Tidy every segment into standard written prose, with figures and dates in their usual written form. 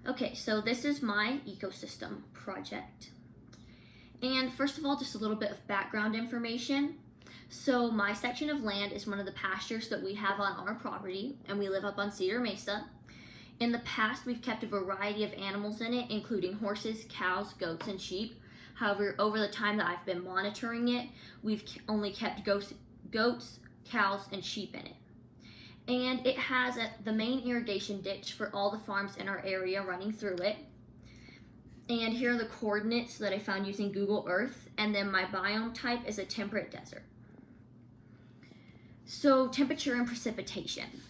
Okay, so this is my ecosystem project. And first of all, just a little bit of background information. So my section of land is one of the pastures that we have on our property, and we live up on Cedar Mesa. In the past, we've kept a variety of animals in it, including horses, cows, goats, and sheep. However, over the time that I've been monitoring it, we've only kept goats, cows, and sheep in it. And it has the main irrigation ditch for all the farms in our area running through it. And here are the coordinates that I found using Google Earth. And then my biome type is a temperate desert. So temperature and precipitation.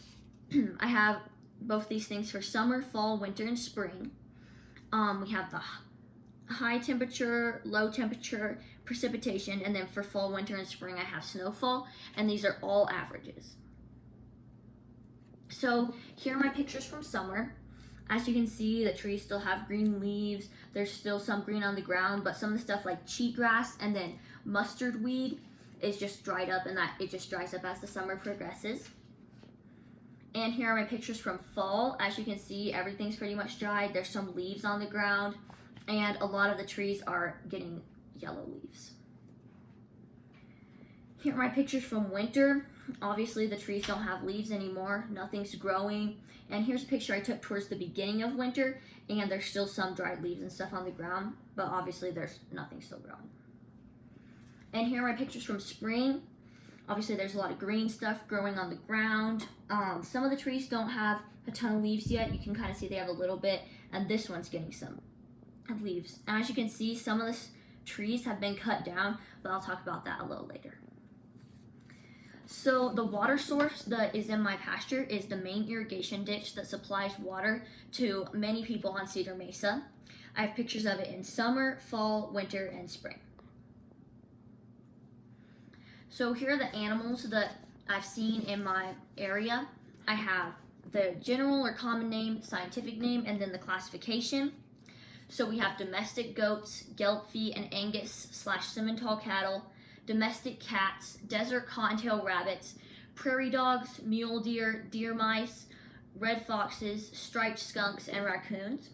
I have both these things for summer, fall, winter, and spring. We have the high temperature, low temperature, precipitation, and then for fall, winter, and spring I have snowfall, and these are all averages. So here are my pictures from summer. As you can see, the trees still have green leaves. There's still some green on the ground, but some of the stuff like cheatgrass and then mustard weed is just dried up, and that it just dries up as the summer progresses. And here are my pictures from fall. As you can see, everything's pretty much dried. There's some leaves on the ground, and a lot of the trees are getting yellow leaves. Here are my pictures from winter. Obviously, the trees don't have leaves anymore. Nothing's growing. And here's a picture I took towards the beginning of winter, and there's still some dried leaves and stuff on the ground, but obviously there's nothing still growing. And here are my pictures from spring. Obviously, there's a lot of green stuff growing on the ground. Some of the trees don't have a ton of leaves yet. You can kind of see they have a little bit, and this one's getting some leaves. And as you can see, some of the trees have been cut down, but I'll talk about that a little later. So the water source that is in my pasture is the main irrigation ditch that supplies water to many people on Cedar Mesa. I have pictures of it in summer, fall, winter, and spring. So here are the animals that I've seen in my area. I have the general or common name, scientific name, and then the classification. So we have domestic goats, Gelbvieh and Angus/Simmental cattle, domestic cats, desert cottontail rabbits, prairie dogs, mule deer, deer mice, red foxes, striped skunks, and raccoons.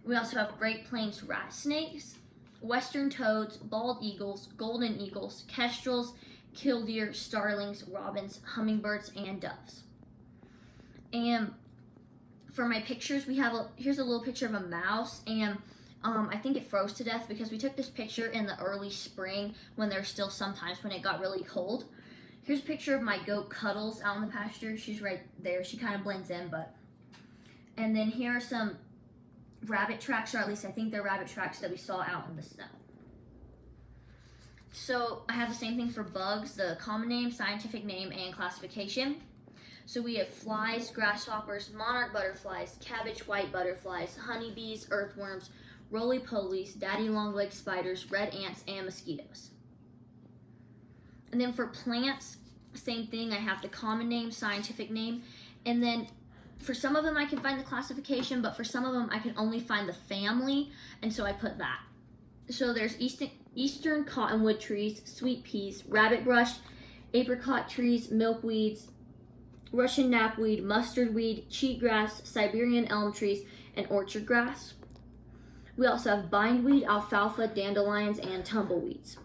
We also have Great Plains rat snakes, western toads, bald eagles, golden eagles, kestrels, killdeer, starlings, robins, hummingbirds, and doves. And for my pictures, here's a little picture of a mouse, and I think it froze to death because we took this picture in the early spring when there's still some times when it got really cold. Here's a picture of my goat Cuddles out in the pasture. She's right there. She kind of blends in, and then here are some rabbit tracks, or at least I think they're rabbit tracks that we saw out in the snow. So I have the same thing for bugs, the common name, scientific name, and classification. So we have flies, grasshoppers, monarch butterflies, cabbage white butterflies, honeybees, earthworms, roly-polies, daddy long-legged spiders, red ants, and mosquitoes. And then for plants, same thing. I have the common name, scientific name, and then for some of them I can find the classification, but for some of them I can only find the family, and so I put that. So there's eastern cottonwood trees, sweet peas, rabbit brush, apricot trees, milkweeds, Russian knapweed, mustard weed, cheatgrass, Siberian elm trees, and orchard grass. We also have bindweed, alfalfa, dandelions, and tumbleweeds.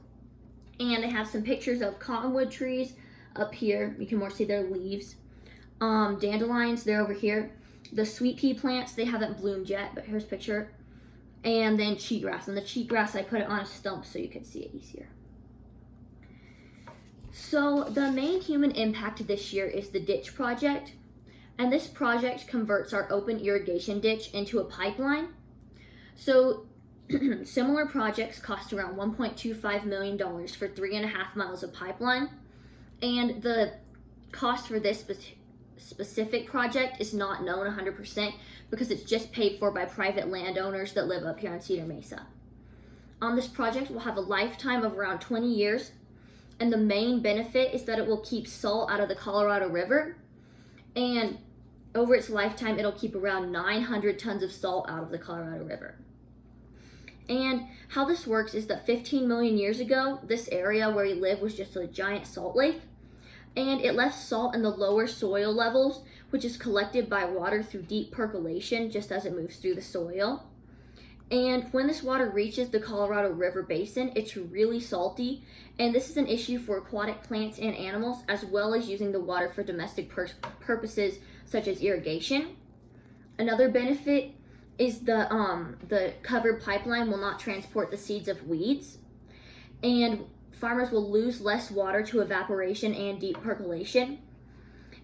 And I have some pictures of cottonwood trees up here. You can more see their leaves. Dandelions, they're over here. The sweet pea plants, they haven't bloomed yet, but here's a picture. And then cheatgrass. And the cheatgrass, I put it on a stump so you could see it easier. So the main human impact this year is the ditch project. And this project converts our open irrigation ditch into a pipeline. So similar projects cost around $1.25 million for 3.5 miles of pipeline. And the cost for this specific project is not known 100% because it's just paid for by private landowners that live up here on Cedar Mesa. This project will have a lifetime of around 20 years, and the main benefit is that it will keep salt out of the Colorado River, and over its lifetime it'll keep around 900 tons of salt out of the Colorado River. And how this works is that 15 million years ago, this area where we live was just a giant salt lake, and it left salt in the lower soil levels, which is collected by water through deep percolation just as it moves through the soil. And when this water reaches the Colorado River Basin, it's really salty, and this is an issue for aquatic plants and animals, as well as using the water for domestic purposes such as irrigation. Another benefit is the covered pipeline will not transport the seeds of weeds, and farmers will lose less water to evaporation and deep percolation.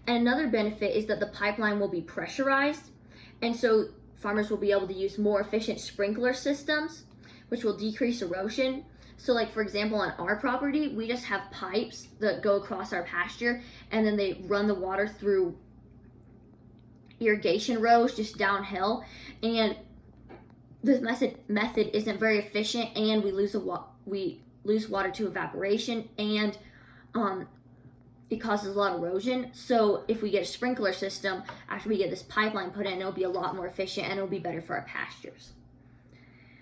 And another benefit is that the pipeline will be pressurized, and so farmers will be able to use more efficient sprinkler systems, which will decrease erosion. So like, for example, on our property, we just have pipes that go across our pasture, and then they run the water through irrigation rows just downhill. And this method isn't very efficient, and we lose water to evaporation, and it causes a lot of erosion. So if we get a sprinkler system after we get this pipeline put in, it'll be a lot more efficient and it'll be better for our pastures.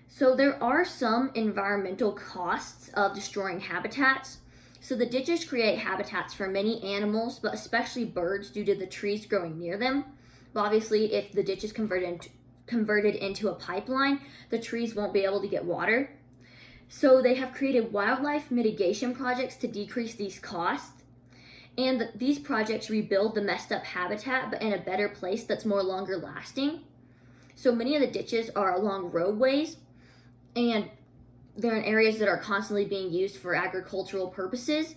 So there are some environmental costs of destroying habitats. So the ditches create habitats for many animals, but especially birds due to the trees growing near them. But obviously, if the ditch is converted into a pipeline, the trees won't be able to get water. So they have created wildlife mitigation projects to decrease these costs. And these projects rebuild the messed up habitat, but in a better place that's more longer lasting. So many of the ditches are along roadways, and they're in areas that are constantly being used for agricultural purposes.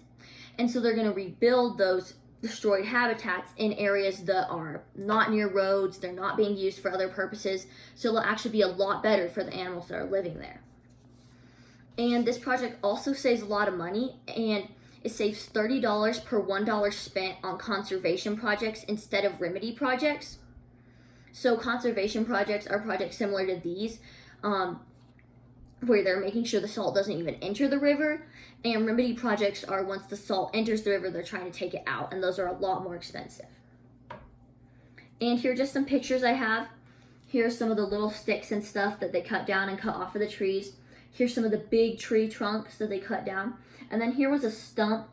And so they're going to rebuild those destroyed habitats in areas that are not near roads, they're not being used for other purposes, so they'll actually be a lot better for the animals that are living there. And this project also saves a lot of money, and it saves $30 per $1 spent on conservation projects instead of remedy projects. So conservation projects are projects similar to these, where they're making sure the salt doesn't even enter the river. And remedy projects are once the salt enters the river, they're trying to take it out, and those are a lot more expensive. And here are just some pictures I have. Here's some of the little sticks and stuff that they cut down and cut off of the trees. Here's some of the big tree trunks that they cut down. And then here was a stump.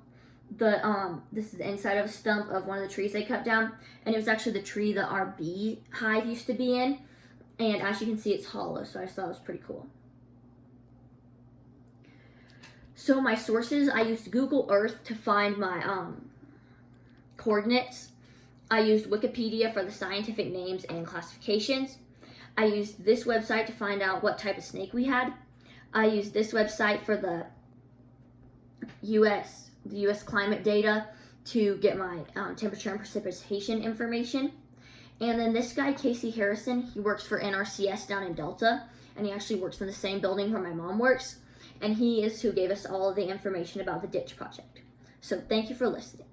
This is the inside of a stump of one of the trees they cut down. And it was actually the tree that our bee hive used to be in. And as you can see, it's hollow, so I just thought it was pretty cool. So my sources, I used Google Earth to find my coordinates. I used Wikipedia for the scientific names and classifications. I used this website to find out what type of snake we had. I used this website for the U.S. climate data to get my temperature and precipitation information. And then this guy, Casey Harrison, he works for NRCS down in Delta, and he actually works in the same building where my mom works, and he is who gave us all of the information about the ditch project. So thank you for listening.